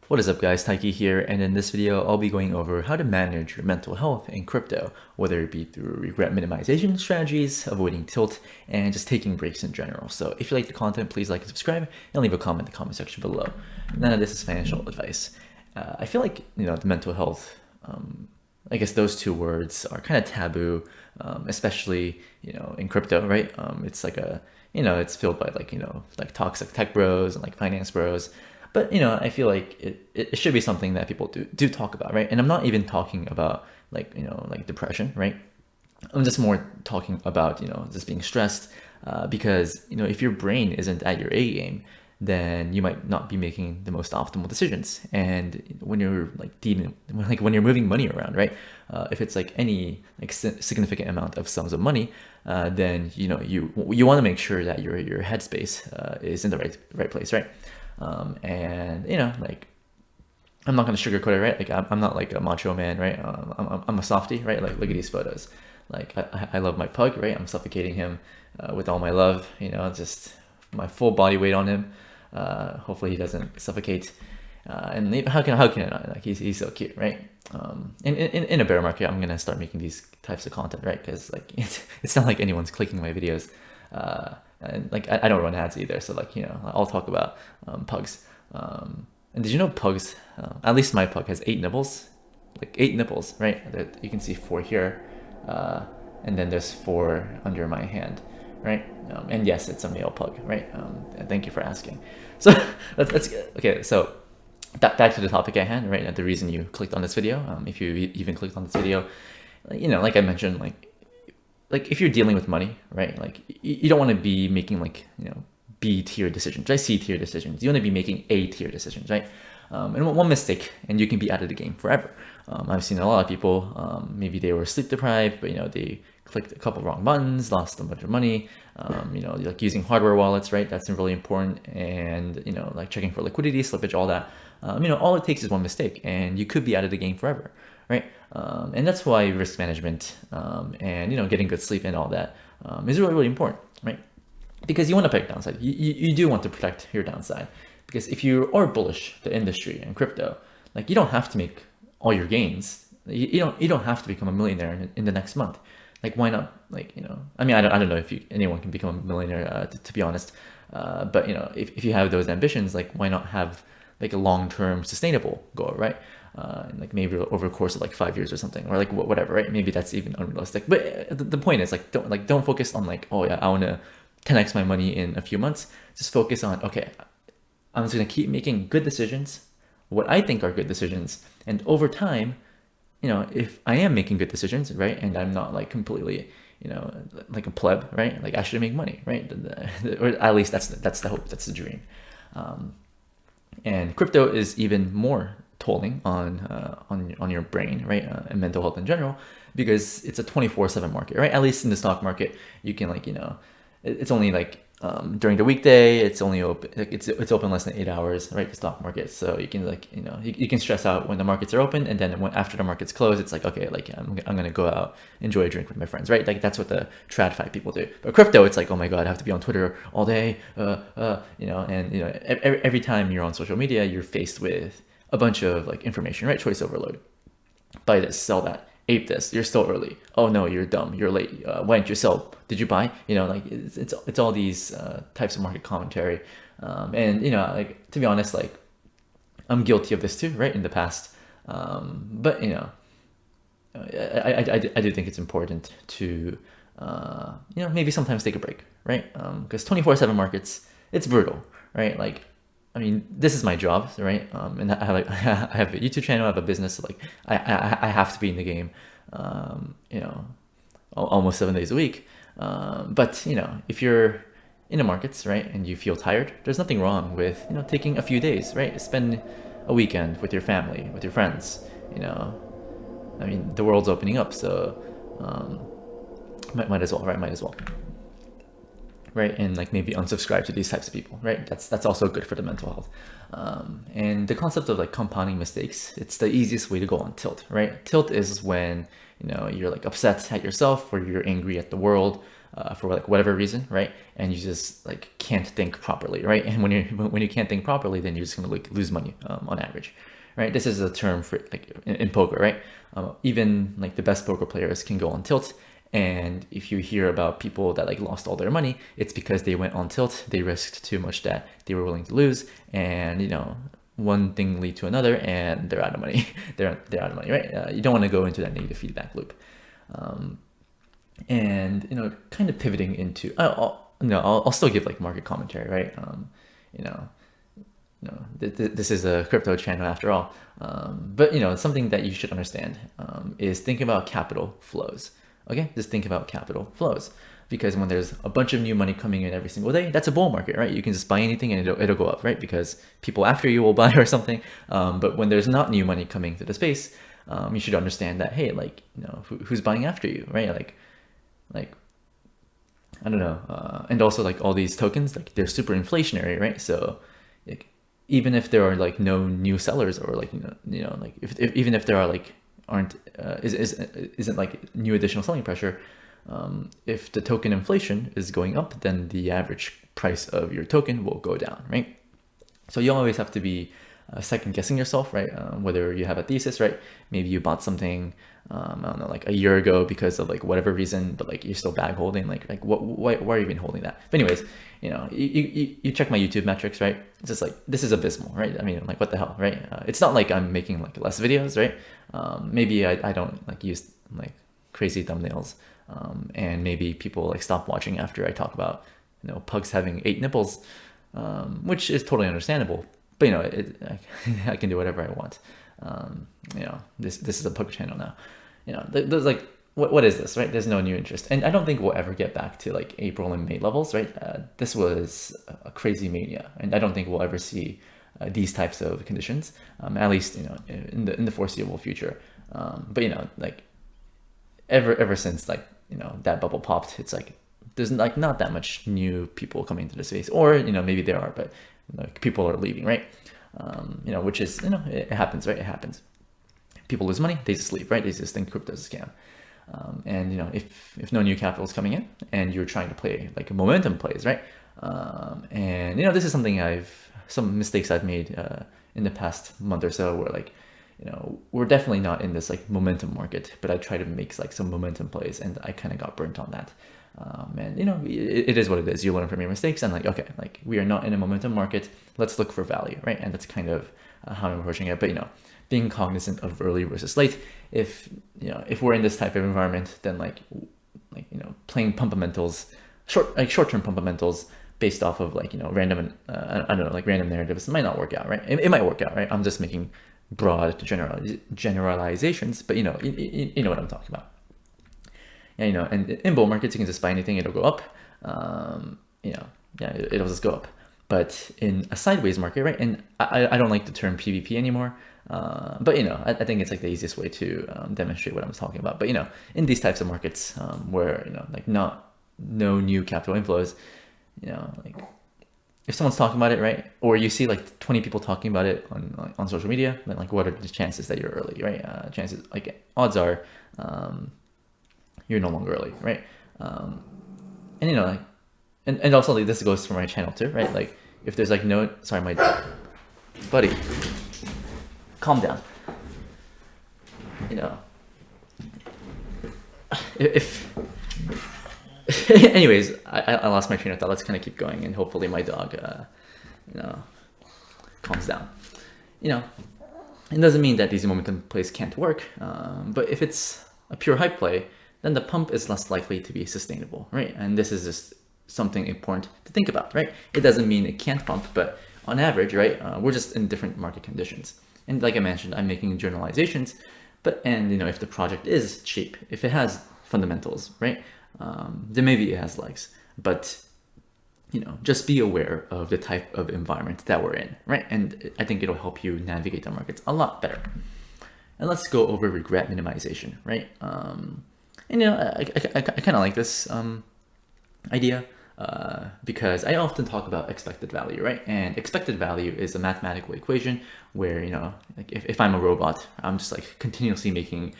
What is up guys, Taiki here, and in this video I'll be going over how to manage your mental health in crypto, whether it be through regret minimization strategies, avoiding tilt, and just taking breaks in general. So if you like the content, please like and subscribe, and leave a comment in the comment section below. None of this is financial advice. I feel like, the mental health, I guess those two words are kind of taboo, especially, in crypto, right? It's like it's filled by like toxic tech bros and like finance bros. But I feel like it should be something that people do talk about, right? And I'm not even talking about like depression, right? I'm just more talking about just being stressed, because if your brain isn't at your A game, then you might not be making the most optimal decisions. And when you're like dealing, when you're moving money around, right? If it's like any significant amount of sums of money, then you want to make sure that your headspace is in the right place, right? And like I'm not gonna sugarcoat it, right? Like I'm not like a macho man, right? I'm a softie, right? Like look at these photos. Like I love my pug, right? I'm suffocating him with all my love, just my full body weight on him. Hopefully he doesn't suffocate. And how can I not? Like he's so cute, right? In a bear market, I'm gonna start making these types of content, right? Because like it's not like anyone's clicking my videos. And like I don't run ads either, so like I'll talk about pugs. And did you know pugs? At least my pug has 8 nibbles, like 8 nibbles, right? You can see 4 here, and then there's 4 under my hand, right? And yes, it's a male pug, right? Thank you for asking. So that's okay. So back to the topic at hand, right? The reason you clicked on this video, if you even clicked on this video, like I mentioned, like if you're dealing with money, right? Like you don't want to be making like B tier decisions, right? C tier decisions. You want to be making A tier decisions, right? And one mistake, and you can be out of the game forever. I've seen a lot of people. Maybe they were sleep deprived, but they clicked a couple wrong buttons, lost a bunch of money. Like using hardware wallets, right? That's really important, and like checking for liquidity, slippage, all that. All it takes is one mistake, and you could be out of the game forever, right? And that's why risk management and getting good sleep and all that is really important, right? Because you want to protect downside. You do want to protect your downside, because if you are bullish the industry and crypto, like you don't have to make all your gains. You don't have to become a millionaire in the next month. Like why not? Like I mean, I don't know if anyone can become a millionaire, to be honest. But if you have those ambitions, like why not have like a long-term sustainable goal, right? Like maybe over the course of like 5 years or something, or like whatever, right? Maybe that's even unrealistic. But the point is like don't focus on like, oh yeah, I want to 10x my money in a few months. Just focus on, okay, I'm just gonna keep making good decisions, what I think are good decisions, and over time, if I am making good decisions, right, and I'm not like completely, like a pleb, right, like I should make money, right, or at least that's the hope, that's the dream. And crypto is even more tolling on your brain, right, and mental health in general, because it's a 24/7 market, right? At least in the stock market, you can like it's only like during the weekday, it's only open, like it's open less than 8 hours, right? The stock market, so you can like you can stress out when the markets are open, and then after the markets close, it's like, okay, like I'm gonna go out, enjoy a drink with my friends, right? Like that's what the TradFi people do. But crypto, it's like, oh my god, I have to be on Twitter all day, and every time you're on social media, you're faced with a bunch of like information, right? Choice overload. Buy this, sell that, ape this, you're still early, oh no, you're dumb, you're late, why didn't you sell, did you buy, like it's all these types of market commentary, and like to be honest, like I'm guilty of this too, right, in the past, but I do think it's important to maybe sometimes take a break, right? Because 24/7 markets, it's brutal, right? Like I mean, this is my job, right? And I like I have a YouTube channel, I have a business. So like I have to be in the game, almost 7 days a week. But if you're in the markets, right, and you feel tired, there's nothing wrong with taking a few days, right? Spend a weekend with your family, with your friends. I mean, the world's opening up, so might as well, right? Might as well. Right, and like maybe unsubscribe to these types of people, right? That's also good for the mental health. And the concept of like compounding mistakes, it's the easiest way to go on tilt, right? Tilt is when you're like upset at yourself, or you're angry at the world, for like whatever reason, right? And you just like can't think properly, right? And when you can't think properly, then you're just gonna like lose money on average, right? This is a term for like in poker, right? Even like the best poker players can go on tilt. And if you hear about people that like lost all their money, it's because they went on tilt, they risked too much that they were willing to lose, and one thing lead to another, and they're out of money. they're out of money, right? You don't want to go into that negative feedback loop. And kind of pivoting into, I'll still give like market commentary, right? This is a crypto channel after all. But something that you should understand is think about capital flows. Okay, just think about capital flows, because when there's a bunch of new money coming in every single day, that's a bull market, right? You can just buy anything and it'll go up, right? Because people after you will buy or something. But when there's not new money coming to the space, you should understand that, hey, like who's buying after you, right? Like I don't know, and also like all these tokens, like they're super inflationary, right? So like, even if there are like no new sellers, or like like if even if there are like isn't like new additional selling pressure, if the token inflation is going up, then the average price of your token will go down, right? So you always have to be second guessing yourself, right? Whether you have a thesis, right? Maybe you bought something, I don't know, like a year ago because of like whatever reason, but like you're still bag holding, like why are you even holding that? But anyways, you check my YouTube metrics, right? It's just like, this is abysmal, right? I mean, like what the hell, right? It's not like I'm making like less videos, right? Maybe I don't like use like crazy thumbnails, and maybe people like stop watching after I talk about pugs having 8 nipples, which is totally understandable. But I can do whatever I want. This is a pug channel now. There's like, what is this, right? There's no new interest, and I don't think we'll ever get back to like April and May levels, right? This was a crazy mania, and I don't think we'll ever see these types of conditions, at least in the foreseeable future. But like ever since like that bubble popped, it's like there's like not that much new people coming into the space, or maybe there are, but like people are leaving, right? Which is it happens, right? It happens. People lose money, they just leave, right? They just think crypto is a scam. And if no new capital is coming in, and you're trying to play like momentum plays, right? And this is something some mistakes I've made in the past month or so, where like we're definitely not in this like momentum market, but I try to make like some momentum plays, and I kind of got burnt on that. And it is what it is. You learn from your mistakes, and like, okay, like we are not in a momentum market, let's look for value, right? And that's kind of how I'm approaching it. But being cognizant of early versus late. If we're in this type of environment, then like playing pumpamentals, short-term pumpamentals based off of like random I don't know, like random narratives might not work out, right? It might work out, right? I'm just making broad generalizations, but you know what I'm talking about. Yeah, and in bull markets you can just buy anything, it'll go up. It'll just go up. But in a sideways market, right? And I don't like the term PvP anymore. But I think it's like the easiest way to demonstrate what I'm talking about. But in these types of markets, where like no new capital inflows, like if someone's talking about it, right, or you see like 20 people talking about it on social media, then like what are the chances that you're early, right? Chances, like odds are you're no longer early, right? And like and also like this goes for my channel too, right? Like if there's like sorry, my buddy, calm down. If anyways, I lost my train of thought. Let's kind of keep going, and hopefully my dog calms down. It doesn't mean that these momentum plays can't work, but if it's a pure hype play, then the pump is less likely to be sustainable, right? And this is just something important to think about, right? It doesn't mean it can't pump, but on average, right, we're just in different market conditions. And like I mentioned, I'm making generalizations, and if the project is cheap, if it has fundamentals, right, then maybe it has legs. But just be aware of the type of environment that we're in, right? And I think it'll help you navigate the markets a lot better. And let's go over regret minimization, right? And I kind of like this idea because I often talk about expected value, right? And expected value is a mathematical equation where like if I'm a robot, I'm just like continuously making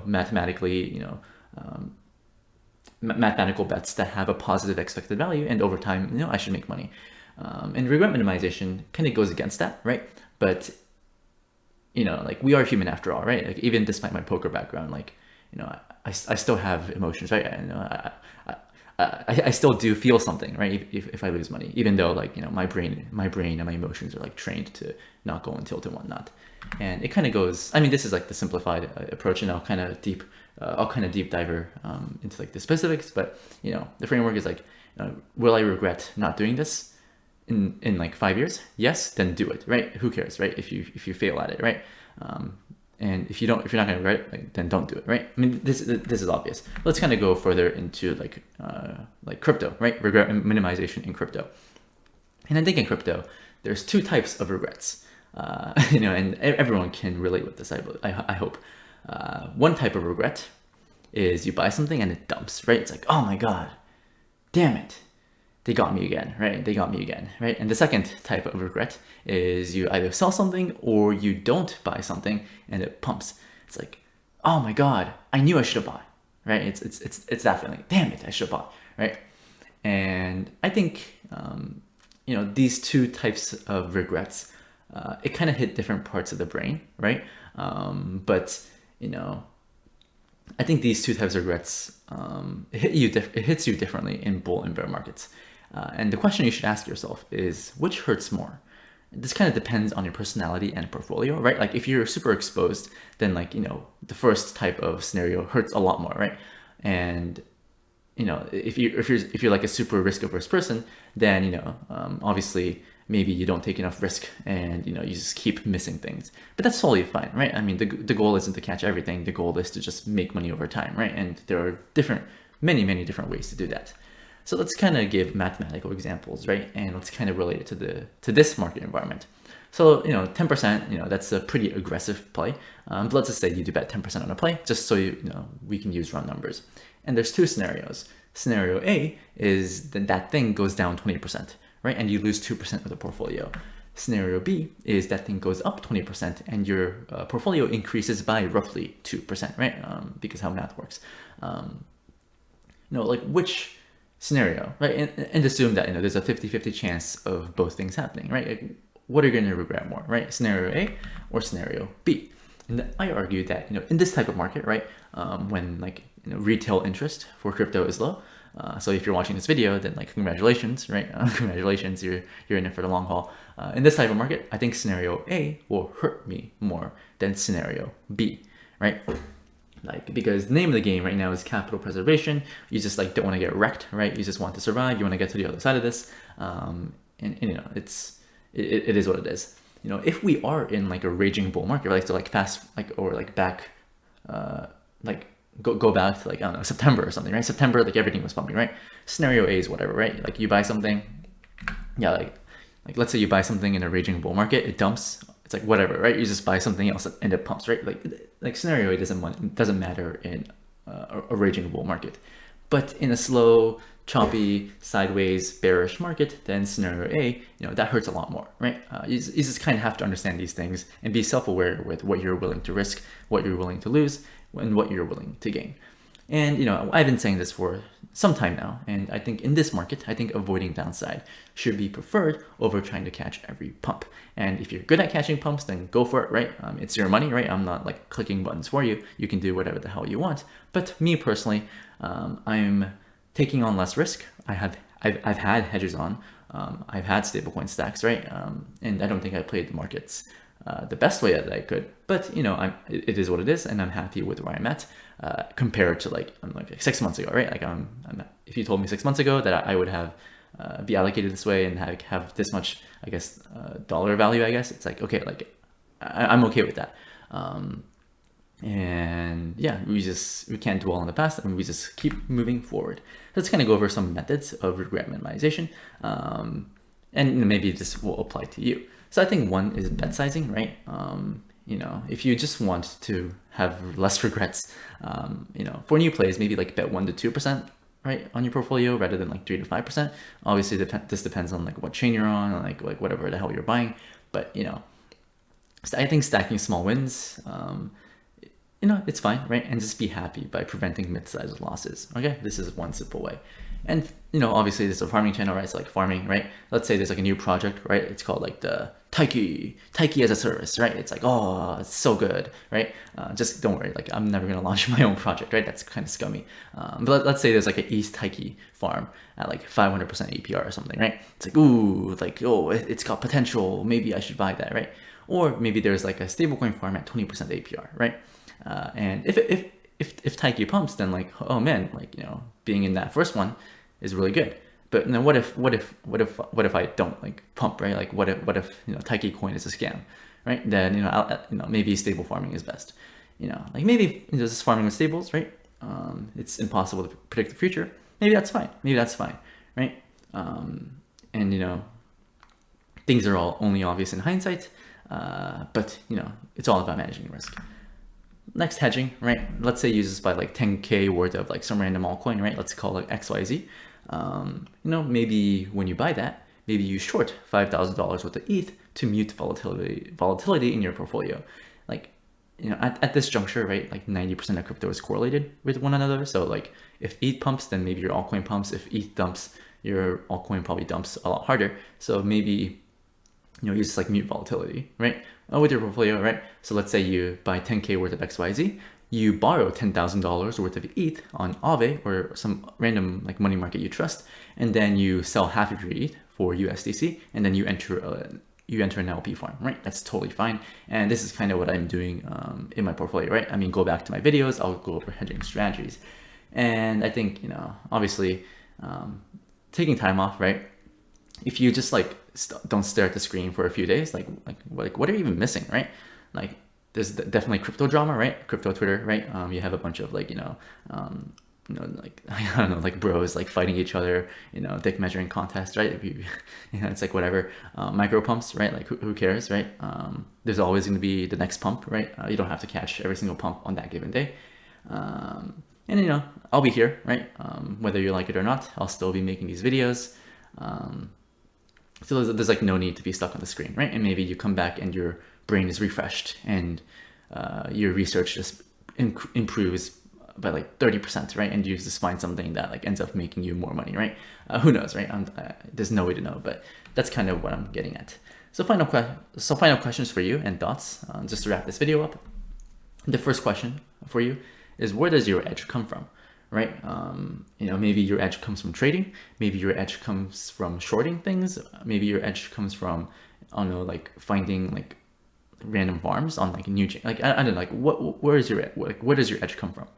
mathematically mathematical bets that have a positive expected value, and over time, you know, I should make money. And regret minimization kind of goes against that, right? But you know, like we are human after all, right? Like even despite my poker background, like, you know, I still have emotions, right? And, you know, I still do feel something, right? If I lose money, even though like, you know, my brain and my emotions are like trained to not go on tilt and whatnot. And it kind of goes, I mean, this is like the simplified approach, and I'll kind of deep dive into like the specifics, but you know, the framework is like, will I regret not doing this in like 5 years? Yes, then do it, right? Who cares, right? If you fail at it, right? And if you're not gonna regret it, like, then don't do it, right? I mean, this is obvious. Let's kind of go further into like crypto, right? Regret minimization in crypto. And I think in crypto, there's two types of regrets, you know, and everyone can relate with this. I hope. One type of regret is you buy something and it dumps, right? It's like, oh my god, damn it, they got me again, right? They got me again, right? And the second type of regret is you either sell something or you don't buy something and it pumps. It's like, oh my god, I knew I should have bought, right? It's that feeling, damn it, I should have bought, right? And I think you know, these two types of regrets, it kind of hit different parts of the brain, right? But you know, I think these two types of regrets, it hits you differently in bull and bear markets. And the question you should ask yourself is, which hurts more? This kind of depends on your personality and portfolio, right? Like if you're super exposed, then like, you know, the first type of scenario hurts a lot more, right? And you know, if you're like a super risk averse person, then, you know, obviously maybe you don't take enough risk and, you know, you just keep missing things, but that's totally fine, right? I mean, the goal isn't to catch everything. The goal is to just make money over time, right? And there are many different ways to do that. So let's kind of give mathematical examples, right? And let's kind of relate it to this market environment. So, you know, 10%, you know, that's a pretty aggressive play. But let's just say you do bet 10% on a play, just so you know, we can use round numbers. And there's two scenarios. Scenario A is that thing goes down 20%, right? And you lose 2% of the portfolio. Scenario B is that thing goes up 20% and your portfolio increases by roughly 2%, right? Because how math works. You know, like which scenario, right? And assume that, you know, there's a 50-50 chance of both things happening, right? Like, what are you going to regret more, right? Scenario A or scenario B? And I argue that, you know, in this type of market, right, when like, you know, retail interest for crypto is low. So if you're watching this video, then like congratulations, right? Congratulations, you're in it for the long haul. In this type of market, I think scenario A will hurt me more than scenario B, right? Like, because the name of the game right now is capital preservation. You just like don't want to get wrecked, right? You just want to survive. You want to get to the other side of this, and you know, it is what it is. You know, if we are in like a raging bull market, right? So like fast, like, or like back, like go back to like, I don't know, September or something, right? September, like everything was pumping, right? Scenario A is whatever, right? Like you buy something, yeah, like let's say you buy something in a raging bull market, it dumps. It's like whatever, right? You just buy something else and it pumps, right? Like scenario A doesn't matter in a raging bull market, but in a slow, choppy, sideways, bearish market, then scenario A, you know, that hurts a lot more, right? You just kind of have to understand these things and be self-aware with what you're willing to risk, what you're willing to lose, and what you're willing to gain. And, you know, I've been saying this for some time now, and I think in this market, I think avoiding downside should be preferred over trying to catch every pump. And if you're good at catching pumps, then go for it, right? It's your money, right? I'm not like clicking buttons for you. You can do whatever the hell you want. But me personally, I'm taking on less risk. I've had hedges on. I've had stablecoin stacks, right? And I don't think I played the markets the best way that I could, but you know, it is what it is, and I'm happy with where I'm at compared to like 6 months ago, right? Like if you told me 6 months ago that I would have be allocated this way and have this much, I guess, dollar value, I guess it's like, okay, like I'm okay with that. And yeah, we can't dwell on the past, and we just keep moving forward. Let's kind of go over some methods of regret minimization, and maybe this will apply to you. So I think one is bet sizing, right? You know, if you just want to have less regrets, you know, for new plays, maybe like bet 1 to 2%, right, on your portfolio rather than like 3 to 5%. Obviously, this depends on like what chain you're on, and like whatever the hell you're buying. But you know, I think stacking small wins it's fine, right? And just be happy by preventing mid-sized losses. Okay, this is one simple way. And obviously this is a farming channel, right? It's like farming, right? Let's say there's like a new project, right? It's called like the Taiki as a service, right? It's like, oh, it's so good, right? Just don't worry, like I'm never gonna launch my own project, right? That's kind of scummy. But let's say there's like an East Taiki farm at like 500% APR or something, right? It's like, ooh, like, oh, it's got potential. Maybe I should buy that, right? Or maybe there's like a stablecoin farm at 20% APR, right? And if Taiki pumps, then like, oh man, like, being in that first one is really good. But then what if I don't like pump, right? Like what if Taiki coin is a scam, right? Then maybe stable farming is best. Like maybe just farming with stables, right? It's impossible to predict the future. Maybe that's fine. Right? And things are all only obvious in hindsight. But it's all about managing risk. Next, hedging, right? Let's say you just buy like 10K worth of like some random altcoin, right? Let's call it XYZ. Maybe when you buy that, maybe you short $5,000 worth of ETH to mute volatility in your portfolio. Like, at this juncture, right? Like 90% of crypto is correlated with one another. So like if ETH pumps, then maybe your altcoin pumps. If ETH dumps, your altcoin probably dumps a lot harder. So maybe you just like mute volatility, right? With your portfolio, right? So let's say you buy 10K worth of XYZ, you borrow $10,000 worth of ETH on Aave or some random like money market you trust, and then you sell half of your ETH for USDC, and then you enter an LP farm, right? That's totally fine. And this is kind of what I'm doing in my portfolio, right? I mean, go back to my videos, I'll go over hedging strategies. And I think, obviously taking time off, right? If you just like don't stare at the screen for a few days, like what are you even missing, right? Like there's definitely crypto drama, right? Crypto Twitter, right? You have a bunch of like like I don't know, like bros like fighting each other, dick measuring contests, right? If you, it's like whatever. Micro pumps, right? Like who cares, right? There's always going to be the next pump, right? You don't have to catch every single pump on that given day. And I'll be here, right? Whether you like it or not, I'll still be making these videos. So there's like no need to be stuck on the screen, right? And maybe you come back and your brain is refreshed and your research just improves by like 30%, right? And you just find something that like ends up making you more money, right? Who knows, right? There's no way to know, but that's kind of what I'm getting at. So final questions for you and thoughts, just to wrap this video up. The first question for you is, where does your edge come from? Right? Maybe your edge comes from trading. Maybe your edge comes from shorting things. Maybe your edge comes from, I don't know, like finding like random farms on like new chain. Like I don't know, like where does your edge come from?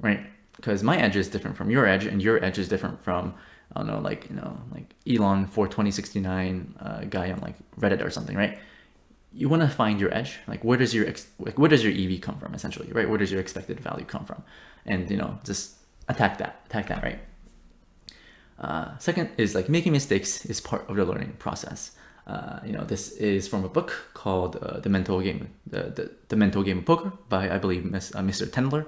Right? Because my edge is different from your edge, and your edge is different from, I don't know, like like Elon for 2069 guy on like Reddit or something, right? You want to find your edge. Like where does your EV come from, essentially, right? Where does your expected value come from? And just attack that, right? Second is like making mistakes is part of the learning process. This is from a book called The Mental Game of Poker by, I believe, Mr. Tendler.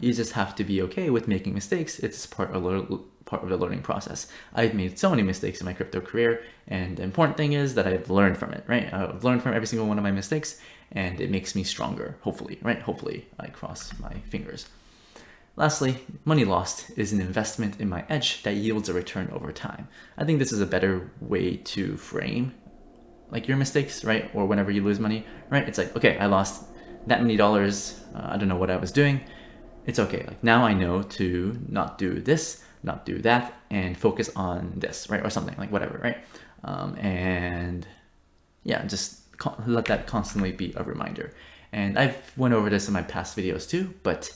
You just have to be okay with making mistakes. It's part of the learning process. I've made so many mistakes in my crypto career, and the important thing is that I've learned from it, right? I've learned from every single one of my mistakes, and it makes me stronger, hopefully, right? Hopefully, I cross my fingers. Lastly, money lost is an investment in my edge that yields a return over time. I think this is a better way to frame like your mistakes, right? Or whenever you lose money, right? It's like, okay, I lost that many dollars. I don't know what I was doing. It's okay. Like now I know to not do this, not do that, and focus on this, right? Or something like whatever, right? And yeah, just let that constantly be a reminder. And I've went over this in my past videos too, but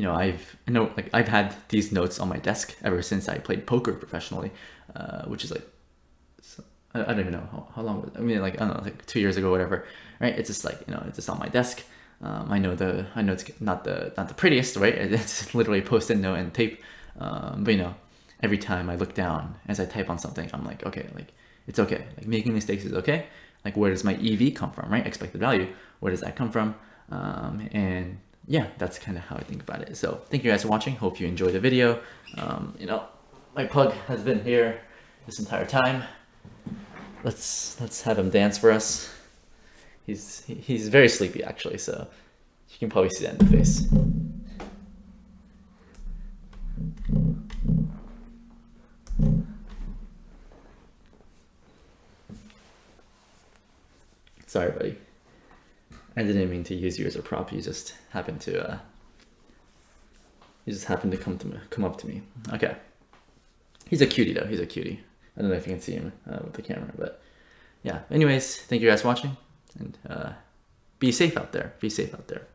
I've had these notes on my desk ever since I played poker professionally, which is like, I don't even know how long. I mean, like I don't know, like 2 years ago, whatever. Right? It's just like it's just on my desk. I know it's not the prettiest, right? It's literally Post-it note and tape. But every time I look down as I type on something, I'm like, okay, like it's okay. Like making mistakes is okay. Like where does my EV come from, right? Expected value. Where does that come from? And yeah, that's kind of how I think about it. So thank you guys for watching. Hope you enjoyed the video. My pug has been here this entire time. Let's have him dance for us. He's very sleepy actually, so you can probably see that in the face. Sorry, buddy. I didn't mean to use you as a prop. You just happened to come up to me. Okay. He's a cutie though. He's a cutie. I don't know if you can see him with the camera, but yeah. Anyways, thank you guys for watching, and be safe out there. Be safe out there.